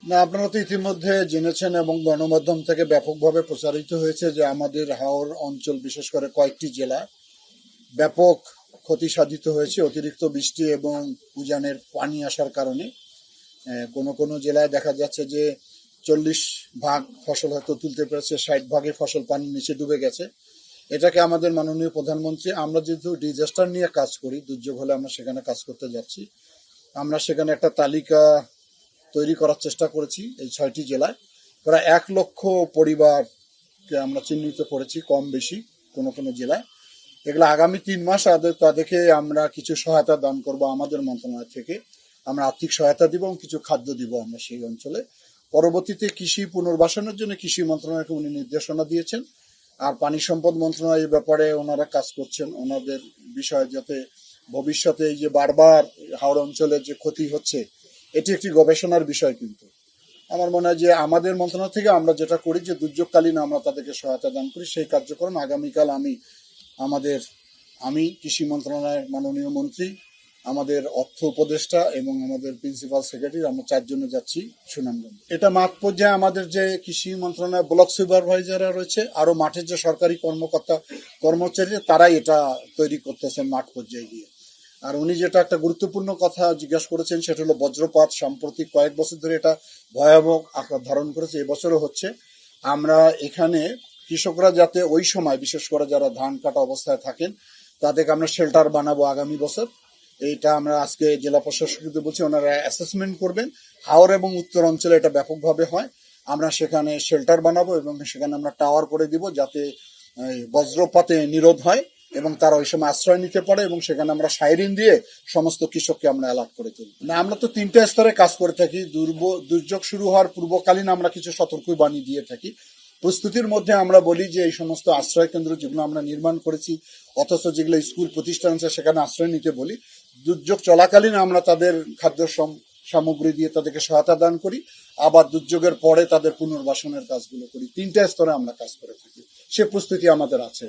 না, আপনারা তো ইতিমধ্যে জেনেছেন এবং গণমাধ্যম থেকে ব্যাপকভাবে প্রচারিত হয়েছে যে আমাদের হাওর অঞ্চল বিশেষ করে কয়েকটি জেলা ব্যাপক ক্ষতি সাধিত হয়েছে অতিরিক্ত বৃষ্টি এবং উজানের পানি আসার কারণে। কোনো কোনো জেলায় দেখা যাচ্ছে যে 40 ভাগ ফসল হয়তো তুলতে পেরেছে, 60 ভাগে ফসল পানির নিচে ডুবে গেছে। এটাকে আমাদের মাননীয় প্রধানমন্ত্রী, আমরা যেহেতু ডিজাস্টার নিয়ে কাজ করি, দুর্যোগ হলে আমরা সেখানে কাজ করতে যাচ্ছি, আমরা সেখানে একটা তালিকা তৈরি করার চেষ্টা করেছি। এই 6টি জেলায় প্রায় 1 লক্ষ পরিবারকে আমরা চিহ্নিত করেছি, কম বেশি কোনো কোনো জেলায়। এগুলো আগামী 3 মাস তাদেরকে আমরা কিছু সহায়তা দান করব আমাদের মন্ত্রণালয় থেকে। আমরা আর্থিক সহায়তা দিব এবং কিছু খাদ্য দিব আমরা সেই অঞ্চলে। পরবর্তীতে কৃষি পুনর্বাসনের জন্য কৃষি মন্ত্রণালয়কে উনি নির্দেশনা দিয়েছেন। আর পানি সম্পদ মন্ত্রণালয় এই ব্যাপারে ওনারা কাজ করছেন, ওনাদের বিষয় যাতে ভবিষ্যতে এই যে বারবার হাওড় অঞ্চলের যে ক্ষতি হচ্ছে, এটি একটি গবেষণার বিষয়। কিন্তু আমার মনে হয় যে আমাদের মন্ত্রণালয় থেকে আমরা যেটা করি যে দুর্যোগকালীন আমরা তাদেরকে সহায়তা দান করি, সেই কার্যক্রম আগামীকাল আমি কৃষি মন্ত্রণালয়ের মাননীয় মন্ত্রী, আমাদের অর্থ উপদেষ্টা এবং আমাদের প্রিন্সিপাল সেক্রেটারি, আমরা 4 জনে যাচ্ছি সুনামগঞ্জ। এটা মাঠ পর্যায়ে আমাদের যে কৃষি মন্ত্রণালয় ব্লক সুপারভাইজাররা রয়েছে, আরো মাঠের যে সরকারি কর্মকর্তা কর্মচারী, তারাই এটা তৈরি করতেছেন মাঠ পর্যায়ে গিয়ে। আর উনি যেটা একটা গুরুত্বপূর্ণ কথা জিজ্ঞাসা করেছেন সেটা হলো বজ্রপাত। সাম্প্রতিক কয়েক বছর ধরে এটা ভয়াবহ আকার ধারণ করেছে, এবছরও হচ্ছে। আমরা এখানে কৃষকরা যাতে ওই সময়, বিশেষ করে যারা ধান কাটা অবস্থায় থাকেন, তাদেরকে আমরা শেল্টার বানাবো আগামী বছর। এইটা আমরা আজকে জেলা প্রশাসককে বলছি, ওনারা অ্যাসেসমেন্ট করবেন। হাওড় এবং উত্তর অঞ্চলে এটা ব্যাপকভাবে হয়। আমরা সেখানে শেল্টার বানাবো এবং সেখানে আমরা টাওয়ার করে দিব যাতে বজ্রপাতে নিরোধ হয় এবং তারা ওই সময় আশ্রয় নিতে পারে, এবং সেখানে আমরা সাইরেন দিয়ে সমস্ত কৃষককে আমরা অ্যালার্ট করে তুলি। না, আমরা তো 3টে স্তরে কাজ করে থাকি। দুর্যোগ শুরু হওয়ার পূর্বকালীন আমরা কিছু সতর্কবাণী দিয়ে থাকি। প্রস্তুতির মধ্যে আমরা বলি যে এই সমস্ত আশ্রয় কেন্দ্র যেগুলো আমরা নির্মাণ করেছি, অথচ যেগুলো স্কুল প্রতিষ্ঠান আছে সেখানে আশ্রয় নিতে বলি। দুর্যোগ চলাকালীন আমরা তাদের খাদ্য সামগ্রী দিয়ে তাদেরকে সহায়তা দান করি, আবার দুর্যোগের পরে তাদের পুনর্বাসনের কাজগুলো করি। 3টে স্তরে আমরা কাজ করে থাকি, সে প্রস্তুতি আমাদের আছে।